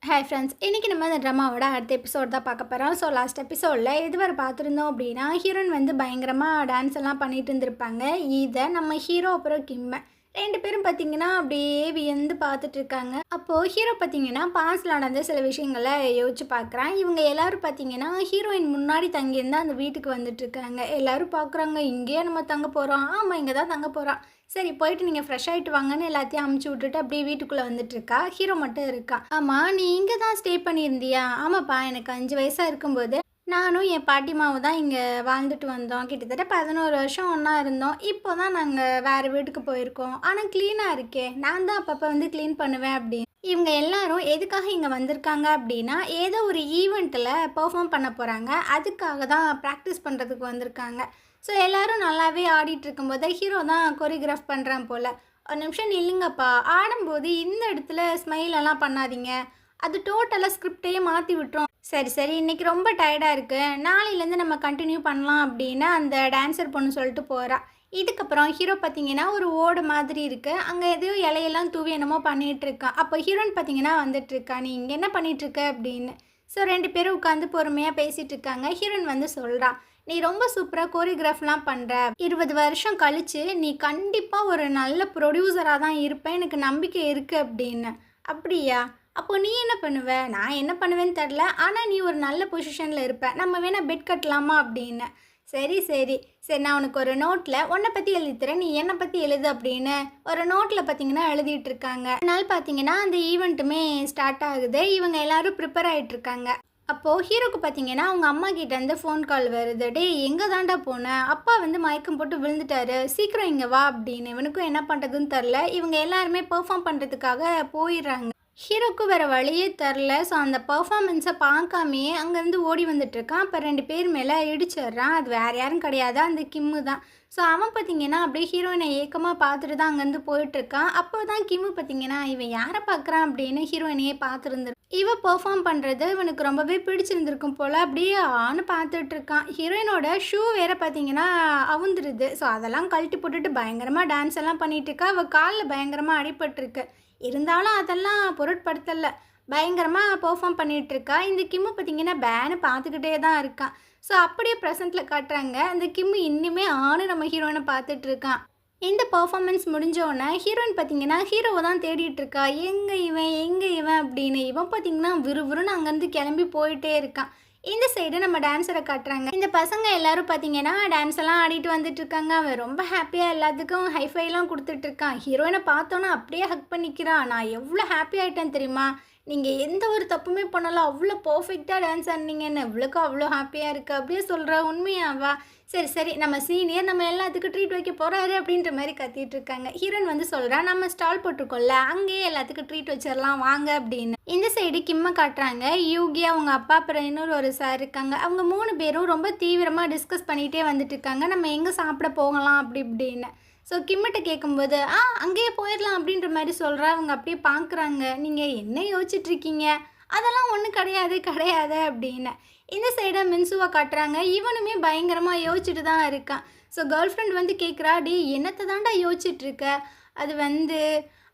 Hi friends, இன்றைக்கி நம்ம இந்த ட்ராமாவோட அடுத்த எபிசோட் தான் பார்க்க போகிறோம். ஸோ லாஸ்ட் எபிசோடில் இதுவரை பார்த்துருந்தோம் அப்படின்னா ஹீரோயின் வந்து பயங்கரமாக டான்ஸ் எல்லாம் பண்ணிட்டு இருந்திருப்பாங்க. இதை நம்ம ஹீரோ அப்புறம் கிம்ம ரெண்டு பேரும் பார்த்திங்கன்னா அப்படியே வியந்து பார்த்துட்டு இருக்காங்க. அப்போது ஹீரோ பார்த்திங்கன்னா பாஸ்டில் நடந்த சில விஷயங்களை யோசிச்சு பார்க்குறான். இவங்க எல்லோரும் பார்த்திங்கன்னா ஹீரோயின் முன்னாடி தங்கியிருந்தால் அந்த வீட்டுக்கு வந்துட்டுருக்காங்க. எல்லோரும் பார்க்குறாங்க, இங்கேயே நம்ம தங்க போகிறோம். ஆமாம், இங்கே தான் தங்க போகிறோம். சரி, போயிட்டு நீங்கள் ஃப்ரெஷ் ஆகிட்டு வாங்கன்னு எல்லாத்தையும் அமுச்சு விட்டுட்டு அப்படியே வீட்டுக்குள்ளே வந்துட்டுருக்கா. ஹீரோ மட்டும் இருக்கா. ஆமாம், நீ இங்கே தான் ஸ்டே பண்ணியிருந்தியா? ஆமாப்பா, எனக்கு 5 வயசாக இருக்கும்போது நானும் என் பாட்டிமாவும் தான் இங்கே வாழ்ந்துட்டு வந்தோம். கிட்டத்தட்ட 11 வருஷம் ஒன்றா இருந்தோம். இப்போ தான் நாங்கள் வேறு வீட்டுக்கு போயிருக்கோம். ஆனால் க்ளீனாக இருக்கே, நான் தான் அப்பப்போ வந்து க்ளீன் பண்ணுவேன் அப்படின்னு. இவங்க எல்லாரும் எதுக்காக இங்கே வந்திருக்காங்க அப்படின்னா, ஏதோ ஒரு ஈவெண்ட்டில் பெர்ஃபார்ம் பண்ண போகிறாங்க. அதுக்காக தான் ப்ராக்டிஸ் பண்ணுறதுக்கு வந்திருக்காங்க. ஸோ எல்லோரும் நல்லாவே ஆடிட்டு இருக்கும்போது ஹீரோ தான் கொரியோகிராஃப் பண்ணுறான் போல். ஒரு நிமிஷம் நில்லுங்கப்பா, ஆடும்போது இந்த இடத்துல ஸ்மைலெல்லாம் பண்ணாதீங்க, அது டோட்டலாக ஸ்கிரிப்டையே மாற்றி விட்டுரும். சரி சரி, இன்றைக்கி ரொம்ப டயர்டாக இருக்குது, நாளையிலேருந்து நம்ம கண்டினியூ பண்ணலாம் அப்படின்னு அந்த டான்ஸர் பொண்ணு சொல்லிட்டு போகிறா. இதுக்கப்புறம் ஹீரோ பார்த்திங்கன்னா ஒரு ஓடு மாதிரி இருக்குது, அங்கே எதையோ இலையெல்லாம் தூவி என்னமோ பண்ணிகிட்ருக்கான். அப்போ ஹீரோயின் பார்த்திங்கன்னா வந்துட்டுருக்கா, நீ இங்கே என்ன பண்ணிகிட்ருக்க அப்படின்னு. ஸோ 2 பேரும் உட்காந்து பொறுமையாக பேசிகிட்டு இருக்காங்க. ஹீரோயின் வந்து சொல்கிறான், நீ ரொம்ப சூப்பராக கோரியோகிராஃப்லாம் பண்ணுற, 20 வருஷம் கழித்து நீ கண்டிப்பாக ஒரு நல்ல ப்ரொடியூசராக தான் இருப்பேன், எனக்கு நம்பிக்கை இருக்குது அப்படின்னு. அப்படியா? அப்போ நீ என்ன பண்ணுவ? நான் என்ன பண்ணுவேன்னு தெரில, ஆனால் நீ ஒரு நல்ல பொசிஷனில் இருப்ப, நம்ம வேணால் பெட் கட்டலாமா அப்படின்னு. சரி சரி சரி, நான் உனக்கு ஒரு நோட்டில் உன்னை பற்றி எழுதித்தரேன், நீ என்னை பற்றி எழுது அப்படின்னு ஒரு நோட்டில் பார்த்தீங்கன்னா எழுதிட்டு இருக்காங்க. அதனால் பார்த்தீங்கன்னா அந்த ஈவெண்ட்டுமே ஸ்டார்ட் ஆகுது. இவங்க எல்லோரும் ப்ரிப்பேர் ஆகிட்டுருக்காங்க. அப்போது ஹீரோக்கு பார்த்தீங்கன்னா அவங்க அம்மா கிட்டேருந்து ஃபோன் கால் வருது. டே, எங்கே தாண்டா போனேன்? அப்பா வந்து மயக்கம் போட்டு விழுந்துட்டாரு, சீக்கிரம் இங்கே வா அப்படின்னு. இவனுக்கும் என்ன பண்ணுறதுன்னு தெரில. இவங்க எல்லாருமே பெர்ஃபார்ம் பண்ணுறதுக்காக போயிடுறாங்க. ஹீரோக்கு வேறு வழியே தெரில. ஸோ அந்த பர்ஃபார்மன்ஸை பார்க்காமையே அங்கேருந்து ஓடி வந்துட்டுருக்கான். அப்போ 2 பேர் மேலே இடிச்சிட்றான். அது வேறு யாரும் கிடையாது, அந்த கிம்மு தான். ஸோ அவன் பார்த்திங்கன்னா அப்படியே ஹீரோயினை ஏக்கமாக பார்த்துட்டு தான் அங்கேருந்து போயிட்டுருக்கான். அப்போ தான் கிம்மு பார்த்திங்கன்னா இவன் யாரை பார்க்குறான் அப்படின்னு ஹீரோயினையே பார்த்துருந்துரு. இவன் பெர்ஃபார்ம் பண்ணுறது இவனுக்கு ரொம்பவே பிடிச்சிருந்துருக்கும் போல். அப்படியே ஆன்னு பார்த்துட்ருக்கான். ஹீரோயினோட ஷூ வேறு பார்த்திங்கன்னா அவுந்துருது. ஸோ அதெல்லாம் கழட்டி போட்டுட்டு பயங்கரமாக டான்ஸ் எல்லாம் பண்ணிகிட்ருக்கா. அவள் காலில் பயங்கரமாக அடிபட்டிருக்கு. இருந்தாலும் அதெல்லாம் பொருட்படுத்தலை, பயங்கரமாக பெர்ஃபார்ம் பண்ணிகிட்ருக்கா. இந்த கிம்மு பார்த்திங்கன்னா பேனு பார்த்துக்கிட்டே தான் இருக்கான். ஸோ அப்படியே ப்ரெசென்ட்டில் காட்டுறாங்க, அந்த கிம்மு இன்னுமே நம்ம ஹீரோயினை பார்த்துட்ருக்கான். இந்த பர்ஃபார்மன்ஸ் முடிஞ்சோடனே ஹீரோயின் பார்த்திங்கன்னா ஹீரோவை தான் தேடிட்டுருக்கா. எங்கே இவன் அப்படின்னு. இவன் பார்த்திங்கன்னா விறுவிறுன்னு அங்கேருந்து கிளம்பி போயிட்டே இருக்கான். இந்த சைடு நம்ம டான்ஸரை காட்டுறாங்க. இந்த பசங்க எல்லோரும் பார்த்திங்கன்னா டான்ஸ் எல்லாம் ஆடிட்டு வந்துட்டுருக்காங்க. அவன் ரொம்ப ஹாப்பியாக எல்லாத்துக்கும் ஹைஃபைலாம் கொடுத்துட்ருக்கான். ஹீரோயினை பார்த்தோன்னா அப்படியே ஹக் பண்ணிக்கிறான். நான் எவ்வளோ ஹாப்பி ஆகிட்டேன் தெரியுமா, நீங்கள் எந்த ஒரு தப்புமே பண்ணலாம், அவ்வளோ பர்ஃபெக்டாக டான்ஸ் ஆடினீங்கன்னு. எவ்வளோக்கா அவ்வளோ ஹாப்பியாக இருக்குது அப்படியே சொல்கிற. உண்மையாவா? சரி சரி, நம்ம சீனியர் நம்ம எல்லாத்துக்கும் ட்ரீட் வைக்க போகிறாரு அப்படின்ற மாதிரி கத்திட்டு இருக்காங்க. ஹீரோயின் வந்து சொல்கிறா, நம்ம ஸ்டால் போட்டிருக்கோம்ல, அங்கேயே எல்லாத்துக்கும் ட்ரீட் வச்சிடலாம் வாங்க அப்படின்னு. இந்த சைடு கிம்மை காட்டுறாங்க. யூகி, அவங்க அப்பா, அப்புறம் இன்னொரு சார் இருக்காங்க. அவங்க 3 பேரும் ரொம்ப தீவிரமாக டிஸ்கஸ் பண்ணிகிட்டே வந்துட்டு இருக்காங்க, நம்ம எங்கே சாப்பிட போகலாம் அப்படி இப்படின்னு. ஸோ கிம்மிட்ட கேட்கும்போது அங்கேயே போயிடலாம் அப்படின்ற மாதிரி சொல்கிறா. அவங்க அப்படியே பார்க்குறாங்க, நீங்கள் என்ன யோசிச்சுட்ருக்கீங்க, அதெல்லாம் ஒன்றும் கிடையாது அப்படின்னு. இந்த சைடை மின்சுவை காட்டுறாங்க. இவனுமே பயங்கரமாக யோசிச்சுட்டு தான் இருக்கான். ஸோ கேர்ள் ஃப்ரெண்ட் வந்து கேட்குறா, டி என்னத்தை தாண்டா யோசிச்சுட்ருக்க?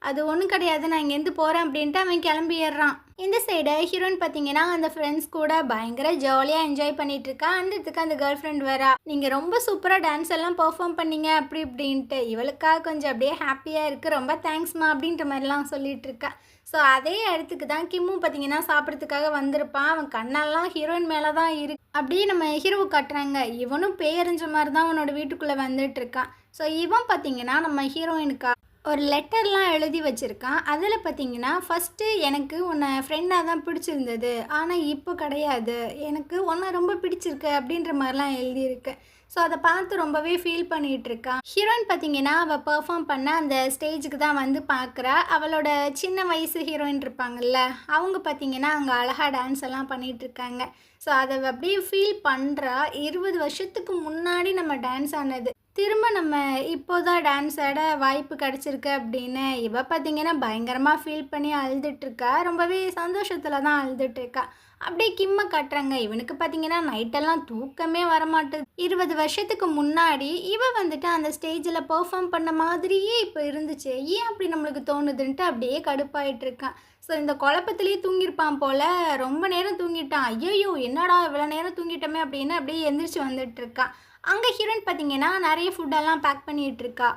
அது ஒன்றும் கிடையாது, நான் இங்கேருந்து போகிறேன் அப்படின்ட்டு அவன் கிளம்பிடுறான். இந்த சைடை ஹீரோயின் பார்த்தீங்கன்னா அந்த ஃப்ரெண்ட்ஸ் கூட பயங்கர ஜாலியாக என்ஜாய் பண்ணிகிட்ருக்கா. அந்த இடத்துக்கு அந்த கேர்ள் ஃப்ரெண்ட் வரா. நீங்கள் ரொம்ப சூப்பராக டான்ஸ் எல்லாம் பெர்ஃபார்ம் பண்ணீங்க அப்படி இப்படின்ட்டு. இவளுக்காக கொஞ்சம் அப்படியே ஹாப்பியாக இருக்குது, ரொம்ப தேங்க்ஸ்மா அப்படின்ற மாதிரிலாம் சொல்லிகிட்ருக்கா. ஸோ அதே இடத்துக்கு தான் கிம்மும் பார்த்தீங்கன்னா சாப்பிட்றதுக்காக வந்திருப்பான். அவன் கண்ணெல்லாம் ஹீரோயின் மேலே தான் இருக்கு. அப்படியே நம்ம ஹீரோவை காட்டுறாங்க. இவனும் பேரஞ்ச மாதிரி தான் அவனோட வீட்டுக்குள்ளே வந்துட்டுருக்கான். ஸோ இவன் பார்த்தீங்கன்னா நம்ம ஹீரோயினுக்கா ஒரு லெட்டர்லாம் எழுதி வச்சுருக்கான். அதில் பார்த்தீங்கன்னா ஃபஸ்ட்டு எனக்கு உன்னை ஃப்ரெண்டாக தான் பிடிச்சிருந்தது, ஆனால் இப்போ கிடையாது, எனக்கு உன்னை ரொம்ப பிடிச்சிருக்கு அப்படின்ற மாதிரிலாம் எழுதியிருக்கு. ஸோ அதை பார்த்து ரொம்பவே ஃபீல் பண்ணிகிட்ருக்கான். ஹீரோயின் பார்த்தீங்கன்னா அவள் பெர்ஃபார்ம் பண்ண அந்த ஸ்டேஜுக்கு தான் வந்து பார்க்குறா. அவளோட சின்ன வயசு ஹீரோயின் இருப்பாங்கள்ல, அவங்க பார்த்தீங்கன்னா அங்கே அழகாக டான்ஸ் எல்லாம் பண்ணிகிட்ருக்காங்க. ஸோ அதை அப்படியே ஃபீல் பண்ணுறா. 20 வருஷத்துக்கு முன்னாடி நம்ம டான்ஸ் ஆனது திரும்ப நம்ம இப்போ தான் டான்ஸ் ஆட வாய்ப்பு கிடச்சிருக்கு அப்படின்னு இவ பார்த்திங்கன்னா பயங்கரமாக ஃபீல் பண்ணி அழுதுட்டுருக்கா. ரொம்பவே சந்தோஷத்தில் தான் அழுதுட்டுருக்கா. அப்படியே கிம்மை காட்டுறாங்க. இவனுக்கு பார்த்திங்கன்னா நைட்டெல்லாம் தூக்கமே வரமாட்டுது. 20 வருஷத்துக்கு முன்னாடி இவ வந்துட்டு அந்த ஸ்டேஜில் பெர்ஃபார்ம் பண்ண மாதிரியே இப்போ இருந்துச்சு, ஏன் அப்படி நம்மளுக்கு தோணுதுன்ட்டு அப்படியே கடுப்பாயிட்டு இருக்கான். ஸோ இந்த குழப்பத்திலேயே தூங்கியிருப்பான் போல், ரொம்ப நேரம் தூங்கிட்டான். ஐயையோ! என்னடா இவ்வளோ நேரம் தூங்கிட்டோமே அப்படின்னு அப்படியே எந்திரிச்சு வந்துட்டுருக்கான். அங்கே ஹீரோயின் பார்த்தீங்கன்னா நிறைய ஃபுட்டெல்லாம் பேக் பண்ணிகிட்ருக்கா.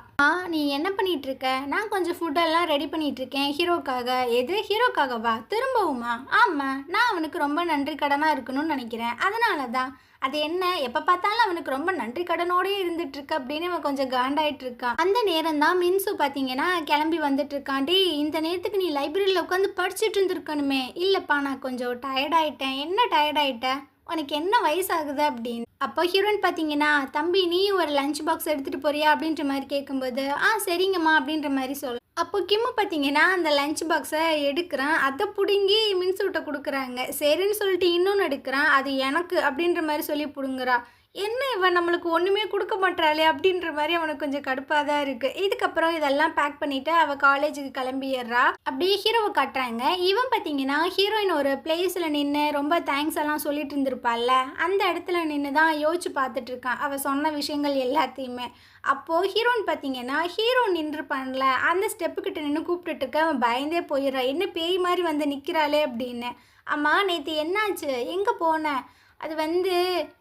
நீ என்ன பண்ணிகிட்ருக்க? நான் கொஞ்சம் ஃபுட்டெல்லாம் ரெடி பண்ணிகிட்ருக்கேன் ஹீரோக்காக. எது ஹீரோக்காகவா? திரும்பவுமா? ஆமாம், நான் அவனுக்கு ரொம்ப நன்றி கடனாக இருக்கணும்னு நினைக்கிறேன். அதனால தான். அது என்ன, எப்போ பார்த்தாலும் அவனுக்கு ரொம்ப நன்றி கடனோடயே இருந்துகிட்ருக்கு அப்படின்னு அவன் கொஞ்சம் காண்டாயிட்ருக்கான். அந்த நேரம் தான் மின்சு பார்த்தீங்கன்னா கிளம்பி வந்துட்டுருக்கான். டே, இந்த நேரத்துக்கு நீ லைப்ரரியில் உட்காந்து படிச்சுட்டு இருந்துருக்கணுமே. இல்லைப்பா, நான் கொஞ்சம் டயர்டாயிட்டேன். என்ன டயர்டாயிட்டேன்? உனக்கு என்ன வயசாகுது அப்படின்னு. அப்போ ஹீரோயின் பார்த்தீங்கன்னா, தம்பி நீயும் ஒரு லஞ்ச் பாக்ஸ் எடுத்துகிட்டு போறியா அப்படின்ற மாதிரி கேட்கும்போது, சரிங்கம்மா அப்படின்ற மாதிரி சொல்ல. அப்போ கிம்மு பார்த்தீங்கன்னா அந்த லஞ்ச் பாக்ஸை எடுக்கிறான். அதை பிடுங்கி மின்சுட்ட கொடுக்குறாங்க. சரின்னு சொல்லிட்டு இன்னொன்று எடுக்கிறான். அது எனக்கு அப்படின்ற மாதிரி சொல்லி பிடுங்குறா. என்ன இவன் நம்மளுக்கு ஒன்றுமே கொடுக்க மாட்டாளே அப்படின்ற மாதிரி அவனுக்கு கொஞ்சம் கடுப்பாக தான் இருக்குது. இதுக்கப்புறம் இதெல்லாம் பேக் பண்ணிவிட்டு அவள் காலேஜுக்கு கிளம்பிடுறா. அப்படியே ஹீரோவை காட்டுறாங்க. இவன் பார்த்தீங்கன்னா ஹீரோயின் ஒரு பிளேஸில் நின்று ரொம்ப தேங்க்ஸ் எல்லாம் சொல்லிட்டு இருந்திருப்பாள்ல, அந்த இடத்துல நின்று தான் யோசிச்சு பார்த்துட்ருக்கான் அவள் சொன்ன விஷயங்கள் எல்லாத்தையுமே. அப்போது ஹீரோயின் பார்த்தீங்கன்னா ஹீரோ நின்றுப்பான்ல, அந்த ஸ்டெப்புக்கிட்ட நின்று கூப்பிட்டுட்டு இருக்க. அவன் பயந்தே போயிடுறான். என்ன பேய் மாதிரி வந்து நிற்கிறாளே அப்படின்னு. அம்மா நேற்று என்னாச்சு, எங்கே போனேன்? அது வந்து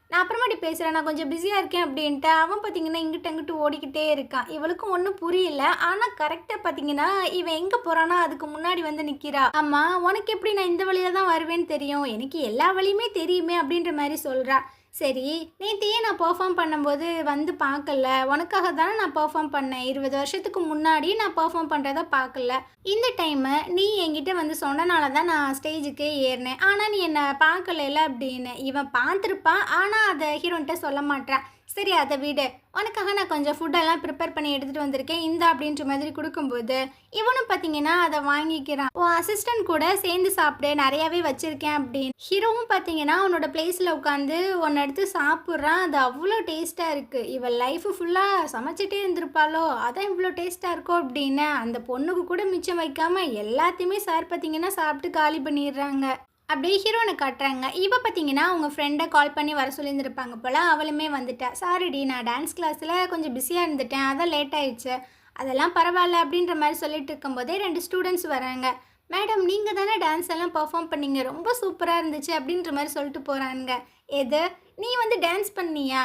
நான் அப்புறமாட்டி பேசுகிறேன், நான் கொஞ்சம் பிஸியாக இருக்கேன் அப்படின்ட்டு அவன் பார்த்தீங்கன்னா இங்கிட்ட அங்கிட்டு ஓடிக்கிட்டே இருக்கான். இவளுக்கும் ஒன்றும் புரியல. ஆனால் கரெக்டாக பார்த்தீங்கன்னா இவன் எங்கே போகிறானா அதுக்கு முன்னாடி வந்து நிற்கிறா. அம்மா, உனக்கு எப்படி நான் இந்த வழியில் தான் வருவேன்னு தெரியும்? எனக்கு எல்லா வழியுமே தெரியுமே அப்படின்ற மாதிரி சொல்கிறா. சரி, நேற்றையே நான் பெர்ஃபார்ம் பண்ணும்போது வந்து பார்க்கல. உனக்காக தானே நான் பெர்ஃபார்ம் பண்ணேன். 20 வருஷத்துக்கு முன்னாடி நான் பெர்ஃபார்ம் பண்ணுறத பார்க்கல. இந்த டைமு நீ என்கிட்ட வந்து சொன்னனால தான் நான் ஸ்டேஜுக்கே ஏறினேன். ஆனால் நீ என்னை பார்க்கல அப்படின்னு. இவன் பார்த்துருப்பான், ஆனால் அதை ஹீரோன்கிட்ட சொல்ல மாட்டான். சரி, அதை விடு. உனக்காக நான் கொஞ்சம் ஃபுட்டெல்லாம் ப்ரிப்பேர் பண்ணி எடுத்துகிட்டு வந்திருக்கேன், இந்த அப்படின்ற மாதிரி கொடுக்கும்போது இவனும் பார்த்தீங்கன்னா அதை வாங்கிக்கிறான். உன் அசிஸ்டன்ட் கூட சேர்ந்து சாப்பிடு, நிறையாவே வச்சுருக்கேன் அப்படின்னு. ஹீரோவும் பார்த்தீங்கன்னா அவனோட பிளேஸில் உட்காந்து ஒன்று எடுத்து சாப்பிட்றான். அது அவ்வளோ டேஸ்ட்டாக இருக்குது. இவள் லைஃபு ஃபுல்லாக சமைச்சிட்டே இருந்திருப்பாளோ, அதான் இவ்வளோ டேஸ்ட்டாக இருக்கோ அப்படின்னு அந்த பொண்ணுக்கு கூட மிச்சம் வைக்காமல் எல்லாத்தையுமே சார் பார்த்தீங்கன்னா சாப்பிட்டு காலி பண்ணிடுறாங்க. அப்படியே ஹீரோனை காட்டுறாங்க. இவ பார்த்தீங்கன்னா அவங்க ஃப்ரெண்டை கால் பண்ணி வர சொல்லியிருந்துருப்பாங்க போல். அவளுமே வந்துட்டா. சாரிடி, நான் டான்ஸ் கிளாஸில் கொஞ்சம் பிஸியாக இருந்துட்டேன், அதான் லேட் ஆயிடுச்சு. அதெல்லாம் பரவாயில்ல அப்படின்ற மாதிரி சொல்லிட்டு இருக்கும்போதே 2 ஸ்டூடெண்ட்ஸ் வராங்க. மேடம், நீங்கள் தானே டான்ஸ் எல்லாம் பர்ஃபார்ம் பண்ணீங்க, ரொம்ப சூப்பராக இருந்துச்சு அப்படின்ற மாதிரி சொல்லிட்டு போகிறாங்க. எது, நீ வந்து டான்ஸ் பண்ணியா?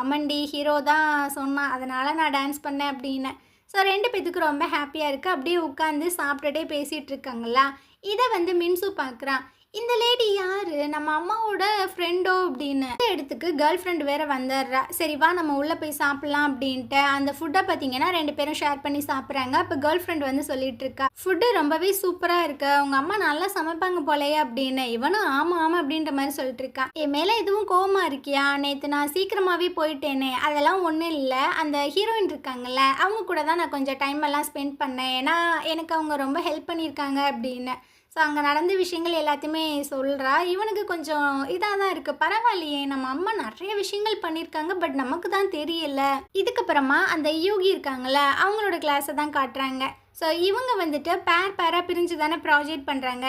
ஆமாண்டி, ஹீரோ தான் சொன்னான், அதனால் நான் டான்ஸ் பண்ணேன் அப்படின்னு. ஸோ 2 பேத்துக்கு ரொம்ப ஹாப்பியாக இருக்குது. அப்படியே உட்காந்து சாப்பிட்டுட்டே பேசிகிட்டு இருக்காங்களா. இதை வந்து மின்சு பார்க்குறான். இந்த லேடி யாரு, நம்ம அம்மாவோட ஃப்ரெண்டோ அப்படின்னு. இந்த இடத்துக்கு கேர்ள் ஃப்ரெண்ட் வேற வந்துடுறா. சரி வா நம்ம உள்ளே போய் சாப்பிட்லாம் அப்படின்ட்டு அந்த ஃபுட்டை பார்த்தீங்கன்னா 2 பேரும் ஷேர் பண்ணி சாப்பிட்றாங்க. அப்போ கேர்ள் ஃப்ரெண்ட் வந்து சொல்லிட்டு இருக்கா, ஃபுட்டு ரொம்பவே சூப்பராக இருக்கு, உங்கள் அம்மா நல்லா சமைப்பாங்க போலையே அப்படின்னு. இவனும் ஆமாம் ஆமாம் அப்படின்ற மாதிரி சொல்லிட்டு இருக்கான். என் மேலே எதுவும் கோவமாக இருக்கியா? நேற்று நான் சீக்கிரமாகவே போயிட்டேனே. அதெல்லாம் ஒன்றும் இல்லை, அந்த ஹீரோயின் இருக்காங்கல்ல, அவங்க கூட தான் நான் கொஞ்சம் டைம் எல்லாம் ஸ்பெண்ட் பண்ணேன். ஏன்னா எனக்கு அவங்க ரொம்ப ஹெல்ப் பண்ணியிருக்காங்க அப்படின்னு. ஸோ அங்கே நடந்த விஷயங்கள் எல்லாத்தையுமே சொல்கிறா. இவனுக்கு கொஞ்சம் இதாக தான் இருக்குது. பரவாயில்லையே, நம்ம அம்மா நிறைய விஷயங்கள் பண்ணியிருக்காங்க, பட் நமக்கு தான் தெரியல. இதுக்கப்புறமா அந்த யூகி இருக்காங்கள, அவங்களோட கிளாஸை தான் காட்டுறாங்க. ஸோ இவங்க வந்துட்டு பேராக பிரிஞ்சு தானே ப்ராஜெக்ட் பண்ணுறாங்க.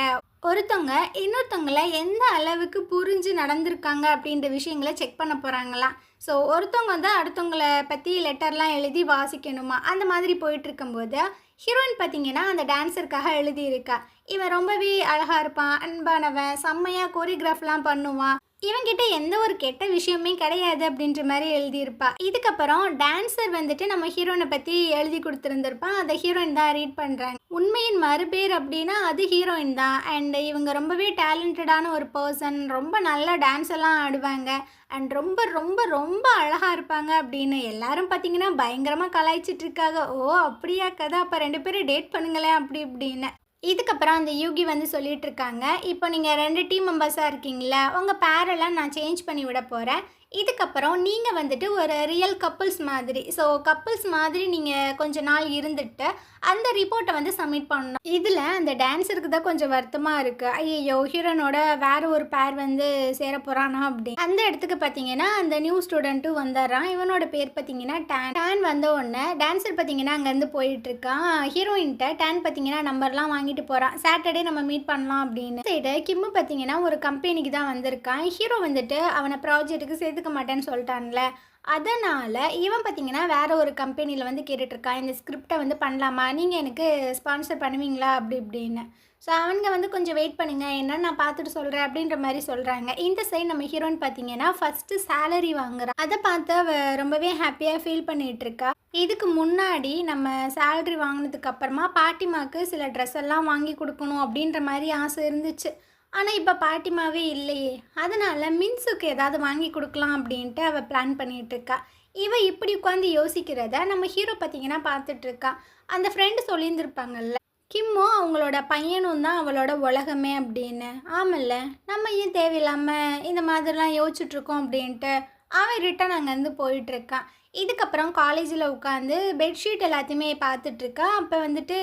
ஒருத்தவங்க இன்னொருத்தவங்களை எந்த அளவுக்கு புரிஞ்சு நடந்திருக்காங்க அப்படின்ற விஷயங்களை செக் பண்ண போகிறாங்களாம். ஸோ ஒருத்தவங்க வந்து அடுத்தவங்களை பற்றி லெட்டர்லாம் எழுதி வாசிக்கணுமா. அந்த மாதிரி போயிட்டு இருக்கும்போது ஹீரோயின் பார்த்தீங்கன்னா அந்த டான்ஸருக்காக எழுதியிருக்கா. இவன் ரொம்பவே அழகாக இருப்பான், அன்பானவன், செம்மையாக கோரியோகிராஃப்லாம் பண்ணுவான், இவங்கிட்ட எந்த ஒரு கெட்ட விஷயமே கிடையாது அப்படின்ற மாதிரி எழுதியிருப்பா. இதுக்கப்புறம் டான்ஸர் வந்துட்டு நம்ம ஹீரோயினை பற்றி எழுதி கொடுத்துருந்துருப்பான். அதை ஹீரோயின் தான் ரீட் பண்ணுறாங்க. உண்மையின் மறுபேர் அப்படின்னா அது ஹீரோயின் தான். அண்ட் இவங்க ரொம்பவே டேலண்டடான ஒரு பர்சன், ரொம்ப நல்லா டான்ஸ் எல்லாம் ஆடுவாங்க, அண்ட் ரொம்ப ரொம்ப ரொம்ப அழகாக இருப்பாங்க அப்படின்னு எல்லாரும் பார்த்தீங்கன்னா பயங்கரமாக கலாய்ச்சிட்டு இருக்காங்க. ஓ அப்படியா கதை, அப்போ 2 பேரும் டேட் பண்ணுங்களேன் அப்படி இப்படின்னு. இதுக்கப்புறம் அந்த யூகி வந்து சொல்லிட்டு இருக்காங்க, இப்போ நீங்கள் 2 டீம் மெம்பர்ஸாக இருக்கீங்களா, உங்கள் பேரெல்லாம் நான் சேஞ்ச் பண்ணி விட போகிறேன். இதுக்கப்புறம் நீங்கள் வந்துட்டு ஒரு ரியல் கப்புள்ஸ் மாதிரி, ஸோ கப்புள்ஸ் மாதிரி நீங்கள் கொஞ்ச நாள் இருந்துட்டு அந்த ரிப்போர்ட்டை வந்து சப்மிட் பண்ணணும். இதில் அந்த டான்ஸருக்கு தான் கொஞ்சம் வருத்தமாக இருக்குது. ஐயோ ஹீரோனோட வேறு ஒரு பேர் வந்து சேர போகிறானா அப்படி. அந்த இடத்துக்கு பார்த்தீங்கன்னா அந்த நியூ ஸ்டூடெண்ட்டும் வந்துடுறான். இவனோட பேர் பார்த்தீங்கன்னா டேன் வந்த உடனே டான்ஸர் பார்த்தீங்கன்னா அங்கேருந்து போயிட்டுருக்கான். ஹீரோயின்ட்ட டேன் பார்த்தீங்கன்னா நம்பர்லாம் வாங்கிட்டு போகிறான். சாட்டர்டே நம்ம மீட் பண்ணலாம் அப்படின்னு. சைடு கிம்மு பார்த்தீங்கன்னா ஒரு கம்பெனிக்கு தான் வந்திருக்கான். ஹீரோ வந்துட்டு அவனை ப்ராஜெக்ட்டுக்கு சேர்த்துக்க மாட்டேன்னு சொல்லிட்டான்ல, அதனால் இவன் பார்த்தீங்கன்னா வேற ஒரு கம்பெனியில் வந்து கேட்டுட்ருக்கான், இந்த ஸ்கிரிப்டை வந்து பண்ணலாமா, நீங்கள் எனக்கு ஸ்பான்சர் பண்ணுவீங்களா அப்படி இப்படின்னு. ஸோ அவங்க வந்து கொஞ்சம் வெயிட் பண்ணுங்க, என்னன்னு நான் பார்த்துட்டு சொல்கிறேன் அப்படின்ற மாதிரி சொல்கிறாங்க. இந்த சைடு நம்ம ஹீரோயின் பார்த்தீங்கன்னா ஃபஸ்ட்டு சேலரி வாங்குறா. அதை பார்த்து அவ ரொம்பவே ஹாப்பியாக ஃபீல் பண்ணிகிட்டு இருக்கா. இதுக்கு முன்னாடி நம்ம சேலரி வாங்கினதுக்கு அப்புறமா பாட்டிமாவுக்கு சில ட்ரெஸ் எல்லாம் வாங்கி கொடுக்கணும் அப்படின்ற மாதிரி ஆசை இருந்துச்சு. ஆனால் இப்போ பாட்டிமாவே இல்லையே, அதனால் மின்சுக்கு ஏதாவது வாங்கி கொடுக்கலாம் அப்படின்ட்டு அவள் பிளான் பண்ணிகிட்ருக்கா. இவ இப்படி உட்காந்து யோசிக்கிறத நம்ம ஹீரோ பார்த்தீங்கன்னா பார்த்துட்ருக்கா. அந்த ஃப்ரெண்டு சொல்லியிருந்திருப்பாங்கல்ல, கிம்மும் அவங்களோட பையனும் தான் அவளோட உலகமே அப்படின்னு. ஆமல்ல, நம்ம ஏன் தேவையில்லாமல் இந்த மாதிரிலாம் யோசிச்சுட்ருக்கோம் அப்படின்ட்டு அவன் ரிட்டன் அங்கேருந்து போயிட்டுருக்கான். இதுக்கப்புறம் காலேஜில் உட்காந்து பெட்ஷீட் எல்லாத்தையுமே பார்த்துட்ருக்கா. அப்போ வந்துட்டு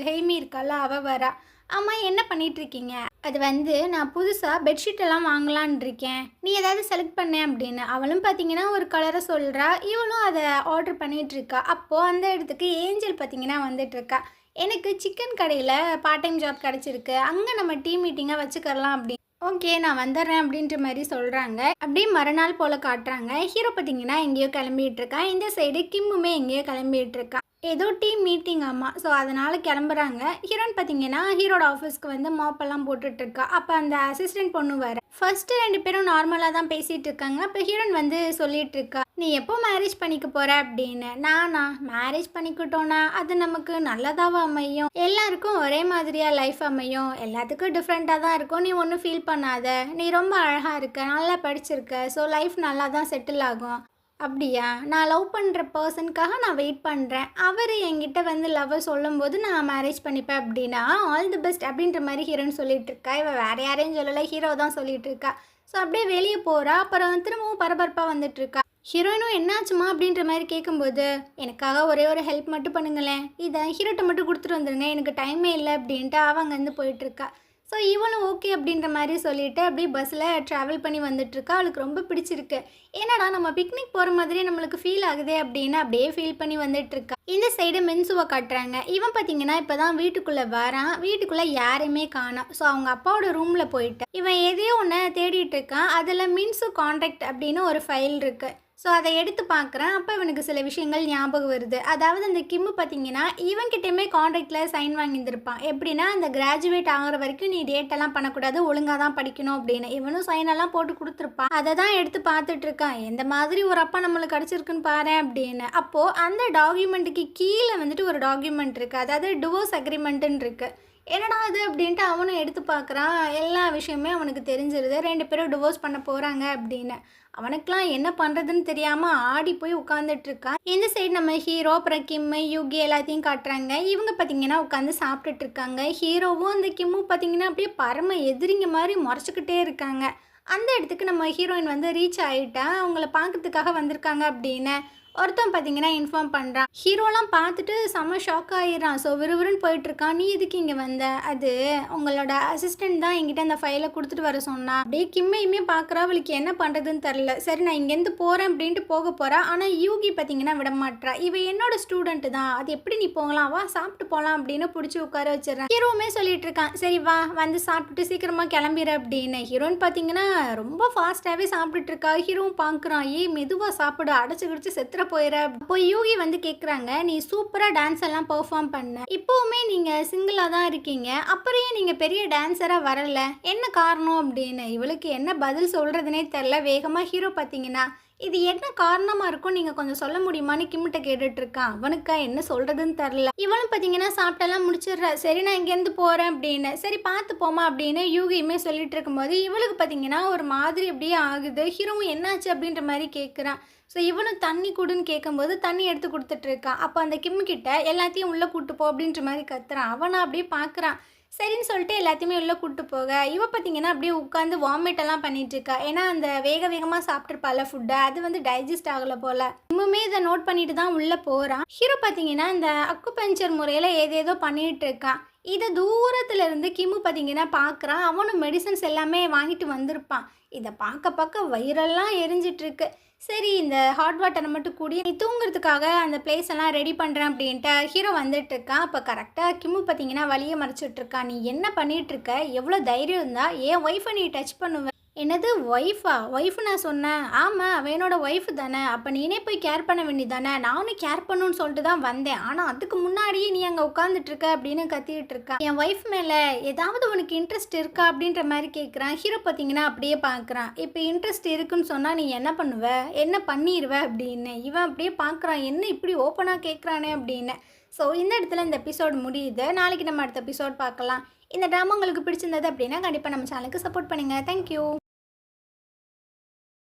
ஹெய்மி இருக்கால, அவள் வரா. அம்மா என்ன பண்ணிகிட்ருக்கீங்க? அது வந்து நான் புதுசாக பெட்ஷீட்டெல்லாம் வாங்கலான் இருக்கேன், நீ ஏதாவது செலக்ட் பண்ண அப்படின்னு. அவளும் பார்த்தீங்கன்னா ஒரு கலரை சொல்கிறா, இவளும் அதை ஆர்டர் பண்ணிகிட்ருக்கா. அப்போது அந்த இடத்துக்கு ஏஞ்சல் பார்த்தீங்கன்னா வந்துட்டுருக்கா. எனக்கு சிக்கன் கடையில் பார்ட் டைம் ஜாப் கிடச்சிருக்கு, அங்கே நம்ம டீம் மீட்டிங்காக வச்சுக்கலாம் அப்படி. ஓகே, நான் வந்துடுறேன் அப்படின்ற மாதிரி சொல்கிறாங்க. அப்படியே மறுநாள் போல் காட்டுறாங்க. ஹீரோ பார்த்தீங்கன்னா எங்கேயோ கிளம்பிகிட்டு இருக்கான். இந்த சைடு கிம்முமே எங்கேயோ கிளம்பிகிட்டு இருக்கான். ஏதோ டீம் மீட்டிங் ஆமாம், ஸோ அதனால் கிளம்புறாங்க. ஹீரோயின் பார்த்தீங்கன்னா ஹீரோட ஆஃபீஸ்க்கு வந்து மாப்பெல்லாம் போட்டுட்ருக்கா. அப்போ அந்த அசிஸ்டன்ட் பொண்ணு வேறு. ஃபஸ்ட்டு 2 பேரும் நார்மலாக தான் பேசிகிட்டு இருக்காங்க. அப்போ ஹீரோயின் வந்து சொல்லிகிட்டு இருக்கா, நீ எப்போ மேரேஜ் பண்ணிக்க போகிற அப்படின்னு. நானா மேரேஜ் பண்ணிக்கிட்டோன்னா அது நமக்கு நல்லதாகவும் அமையும், எல்லாருக்கும் ஒரே மாதிரியாக லைஃப் அமையும், எல்லாத்துக்கும் டிஃப்ரெண்ட்டாக தான் இருக்கும், நீ ஒன்றும் ஃபீல் பண்ணாத, நீ ரொம்ப அழகாக இருக்க, நல்லா படிச்சிருக்க, ஸோ லைஃப் நல்லா தான் செட்டில் ஆகும். அப்படியா, நான் லவ் பண்ணுற பர்சனுக்காக நான் வெயிட் பண்ணுறேன், அவர் என்கிட்ட வந்து லவ்வை சொல்லும்போது நான் மேரேஜ் பண்ணிப்பேன் அப்படின்னா ஆல் தி பெஸ்ட் அப்படின்ற மாதிரி ஹீரோன்னு சொல்லிட்டு இருக்கா. இவள் வேறு யாரையும் சொல்லலை, ஹீரோ தான் சொல்லிட்டு இருக்கா. ஸோ அப்படியே வெளியே போகிறா. அப்புறம் திரும்பவும் பரபரப்பாக வந்துட்டுருக்கா. ஹீரோயினும் என்னாச்சுமா அப்படின்ற மாதிரி கேட்கும்போது, எனக்காக ஒரே ஒரு ஹெல்ப் மட்டும் பண்ணுங்களேன், இதை ஹீரோட்ட மட்டும் கொடுத்துட்டு வந்துடுங்க, எனக்கு டைமே இல்லை அப்படின்ட்டு அவங்க வந்து போயிட்டுருக்கா. ஸோ இவளும் ஓகே அப்படின்ற மாதிரி சொல்லிவிட்டு அப்படியே பஸ்ஸில் ட்ராவல் பண்ணி வந்துட்டுருக்கா. அவளுக்கு ரொம்ப பிடிச்சிருக்கு. ஏன்னாடா நம்ம பிக்னிக் போகிற மாதிரியே நம்மளுக்கு ஃபீல் ஆகுதே அப்படின்னு அப்படியே ஃபீல் பண்ணி வந்துட்டுருக்கா. இந்த சைடு மின்சுவை காட்டுறாங்க. இவன் பார்த்தீங்கன்னா இப்போ தான் வீட்டுக்குள்ளே வரான். வீட்டுக்குள்ளே யாரையுமே காணோம். ஸோ அவங்க அப்பாவோட ரூமில் போயிட்டு இவன் எதையோ ஒன்று தேடிட்டு இருக்கான். அதில் மின்சு கான்டாக்ட் அப்படின்னு ஒரு ஃபைல் இருக்குது. ஸோ அதை எடுத்து பார்க்குறேன். அப்போ இவனுக்கு சில விஷயங்கள் ஞாபகம் வருது. அதாவது அந்த கிம்மு பார்த்தீங்கன்னா இவன்கிட்டையுமே கான்ட்ராக்டில் சைன் வாங்கியிருந்திருப்பான். எப்படின்னா அந்த கிராஜுவேட் ஆகிற வரைக்கும் நீ டேட்டெல்லாம் பண்ணக்கூடாது, ஒழுங்காக தான் படிக்கணும் அப்படின்னு. இவனும் சைனெல்லாம் போட்டு கொடுத்துருப்பான். அதை தான் எடுத்து பார்த்துட்டு இருக்கான். எந்த மாதிரி ஒரு அப்பா நம்மளுக்கு கிடச்சிருக்குன்னு பாரு அப்படின்னு. அப்போது அந்த டாக்குமெண்ட்டுக்கு கீழே வந்துட்டு ஒரு டாக்குமெண்ட் இருக்குது, அதாவது டிவோர்ஸ் அக்ரிமெண்ட்டுன்னு இருக்குது. என்னடா அது அப்படின்ட்டு அவனும் எடுத்து பார்க்குறான். எல்லா விஷயமே அவனுக்கு தெரிஞ்சிருது, 2 பேரும் டிவோர்ஸ் பண்ண போகிறாங்க அப்படின்னு. அவனுக்கெலாம் என்ன பண்ணுறதுன்னு தெரியாமல் ஆடி போய் உட்காந்துட்ருக்கான். இந்த சைடு நம்ம ஹீரோ அப்புறம் கிம்மு யூகி எல்லாத்தையும் காட்டுறாங்க. இவங்க பார்த்திங்கன்னா உட்காந்து சாப்பிட்டுட்டு இருக்காங்க. ஹீரோவும் அந்த கிம்மும் பார்த்திங்கன்னா அப்படியே பரம எதிரிங்க மாதிரி முறைச்சிக்கிட்டே இருக்காங்க. அந்த இடத்துக்கு நம்ம ஹீரோயின் வந்து ரீச் ஆகிட்டா, அவங்கள பார்க்கறதுக்காக வந்திருக்காங்க அப்படின்னு ஒருத்தன் பார்த்தீங்கன்னா இன்ஃபார்ம் பண்ணுறான். ஹீரோலாம் பார்த்துட்டு செம்ம ஷாக் ஆகிடுறான். ஸோ விறுவிறுன்னு போயிட்டுருக்கான். நீ எதுக்கு இங்கே வந்த? அது உங்களோட அசிஸ்டன்ட் தான் என்கிட்ட அந்த ஃபைலை கொடுத்துட்டு வர சொன்னா. அப்படியே கிம்மையுமே பார்க்குறா. அவளுக்கு என்ன பண்ணுறதுன்னு தெரில. சரி நான் இங்கேருந்து போகிறேன் அப்படின்ட்டு போக போகிறா. ஆனால் யூகி பார்த்தீங்கன்னா விட மாட்றா. இவ என்னோட ஸ்டூடெண்ட்டு தான், அது எப்படி நீ போகலாம், வா சாப்பிட்டு போகலாம் அப்படின்னு பிடிச்சி உட்கார வச்சிடறான். ஹீரோவுமே சொல்லிட்டு இருக்கான், சரி வா வந்து சாப்பிட்டுட்டு சீக்கிரமாக கிளம்பிடு அப்படின்னு. ஹீரோன்னு பார்த்தீங்கன்னா ரொம்ப ஃபாஸ்ட்டாகவே சாப்பிட்டுட்டு இருக்கா. ஹீரோவும் பார்க்குறான், மெதுவாக சாப்பிடு, அடைச்சி கிடிச்சு செத்துற போயிட. அப்போ யூகி வந்து கேட்குறாங்க, நீ சூப்பராக டான்ஸ் எல்லாம் பெர்ஃபார்ம் பண்ண, இப்போவுமே நீங்கள் சிங்கிளாக தான் இருக்கீங்க, அப்புறம் நீங்கள் பெரிய டான்ஸராக வரல, என்ன காரணம் அப்படின்னு. இவளுக்கு என்ன பதில் சொல்கிறதுனே தெரில. வேகமாக ஹீரோ பார்த்தீங்கன்னா இது என்ன காரணமாக இருக்கும் நீங்கள் கொஞ்சம் சொல்ல முடியுமான்னு கிம்மிட்ட கேட்டுட்ருக்கான். அவனுக்கா என்ன சொல்கிறதுன்னு தெரில. இவளும் பார்த்தீங்கன்னா சாப்பிட்டெல்லாம் முடிச்சிடுறா. சரி நான் இங்கேருந்து போகிறேன் அப்படின்னு. சரி பார்த்து போமா அப்படின்னு யூகியுமே சொல்லிட்டு இருக்கும்போது இவளுக்கு பார்த்தீங்கன்னா ஒரு மாதிரி அப்படியே ஆகுது. ஹீரோவும் என்னாச்சு அப்படின்ற மாதிரி கேட்குறான். ஸோ இவனும் தண்ணி கொடுன்னு கேட்கும்போது தண்ணி எடுத்து கொடுத்துட்ருக்கான். அப்போ அந்த கிம்முக்கிட்ட எல்லாத்தையும் உள்ளே கூட்டு போ அப்படின்ற மாதிரி கத்துறான். அவனை அப்படியே பார்க்குறான். சரின்னு சொல்லிட்டு எல்லாத்தையுமே உள்ளே கூப்பிட்டு போக இவ பார்த்தீங்கன்னா அப்படியே உட்காந்து வாமிட்டெல்லாம் பண்ணிகிட்ருக்கா. ஏன்னா அந்த வேகமாக சாப்பிட்ருப்பால ஃபுட்டை, அது வந்து டைஜஸ்ட் ஆகலை போல். இன்னுமே இதை நோட் பண்ணிட்டு தான் உள்ளே போகிறான். ஹீரோ பார்த்தீங்கன்னா இந்த அக்குபஞ்சர் முறையில் ஏதேதோ பண்ணிகிட்டு இருக்கான். இதை தூரத்தில் இருந்து கிம்மு பார்த்தீங்கன்னா பார்க்குறான். அவனும் மெடிசன்ஸ் எல்லாமே வாங்கிட்டு வந்திருப்பான். இதை பார்க்க வயிறெல்லாம் எரிஞ்சிட்ருக்கு. சரி இந்த ஹாட் வாட்டரை மட்டும் கூடி நீ தூங்குறதுக்காக அந்த பிளேஸ் எல்லாம் ரெடி பண்ணுறேன் அப்படின்ட்டு ஹீரோ வந்துட்டுருக்கான். அப்போ கரெக்டாக கிம்மு பார்த்தீங்கன்னா வழியை மறைச்சிட்ருக்கான். நீ என்ன பண்ணிகிட்ருக்க, எவ்வளோ தைரியம் இருந்தால் என் ஒய்ஃபை நீ டச் பண்ணுவேன், என்னது ஒய்ஃபா? ஒய்ஃப் நான் சொன்னேன். ஆமா, அவ என்னோட ஒய்ஃப் தானே. அப்ப நீனே போய் கேர் பண்ண வேண்டியது தானே. நானும் கேர் பண்ணணும்னு சொல்லிட்டு தான் வந்தேன். ஆனா அதுக்கு முன்னாடியே நீ அங்க உட்காந்துட்டு இருக்க அப்படின்னு கத்திட்டு இருக்கா. என் ஒய்ஃப் மேல ஏதாவது உனக்கு இன்ட்ரெஸ்ட் இருக்கா அப்படின்ற மாரி கேட்குறான். ஹீரோ பார்த்தீங்கன்னா அப்படியே பார்க்குறான். இப்ப இன்ட்ரெஸ்ட் இருக்குன்னு சொன்னா நீ என்ன பண்ணுவ? என்ன பண்ணிருவ அப்படின்னு. இவன் அப்படியே பார்க்குறான். என்ன இப்படி ஓப்பனா கேட்குறானே அப்படின்னு. ஸோ இந்த இடத்துல இந்த எபிசோட் முடியுது. நாளைக்கு நம்ம அடுத்த எபிசோட் பார்க்கலாம். இந்த ட்ராமா உங்களுக்கு பிடிச்சிருந்தது அப்படின்னா கண்டிப்பாக நம்ம சேனலுக்கு சப்போர்ட் பண்ணுங்கள். தேங்க்யூ.